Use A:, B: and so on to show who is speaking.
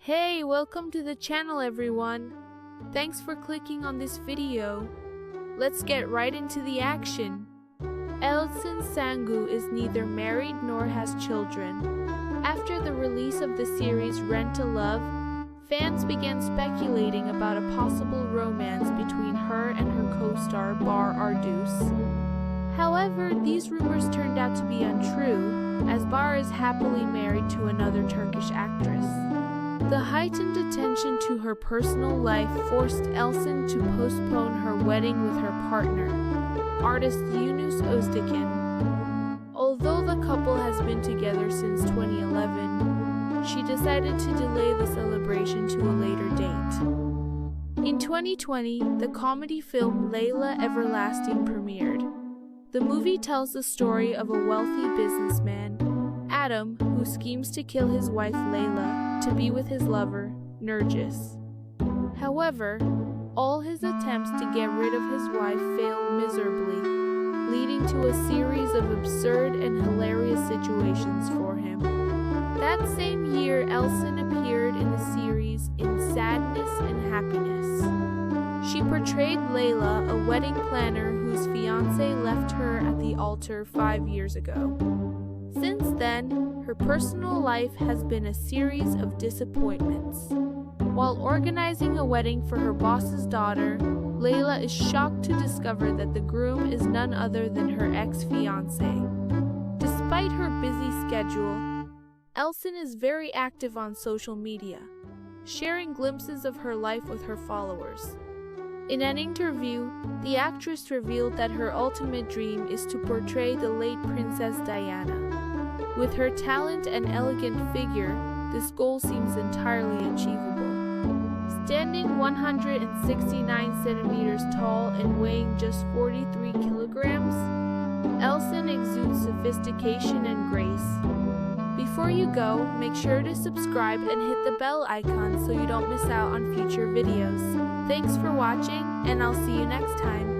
A: Hey, welcome to the channel everyone. Thanks for clicking on this video. Let's get right into the action. Elson Sangu is neither married nor has children. After the release of the series Rent a Love, fans began speculating about a possible romance between her and her co-star Bahar Arduç. However, these rumors turned out to be untrue, as Bahar is happily married to another Turkish actress. The heightened attention to her personal life forced Elson to postpone her wedding with her partner, artist Yunus Öztekin. Although the couple has been together since 2011, she decided to delay the celebration to a later date. In 2020, the comedy film Layla Everlasting premiered. The movie tells the story of a wealthy businessman, Adam, who schemes to kill his wife Layla to be with his lover, Nergis. However, all his attempts to get rid of his wife fail miserably, leading to a series of absurd and hilarious situations for him. That same year, Elson appeared in the series In Sadness and Happiness. She portrayed Layla, a wedding planner whose fiancé left her at the altar 5 years ago. Since then, her personal life has been a series of disappointments. While organizing a wedding for her boss's daughter, Layla is shocked to discover that the groom is none other than her ex-fiancé. Despite her busy schedule, Elson is very active on social media, sharing glimpses of her life with her followers. In an interview, the actress revealed that her ultimate dream is to portray the late Princess Diana. With her talent and elegant figure, this goal seems entirely achievable. Standing 169 centimeters tall and weighing just 43 kilograms, Elson exudes sophistication and grace. Before you go, make sure to subscribe and hit the bell icon so you don't miss out on future videos. Thanks for watching, and I'll see you next time.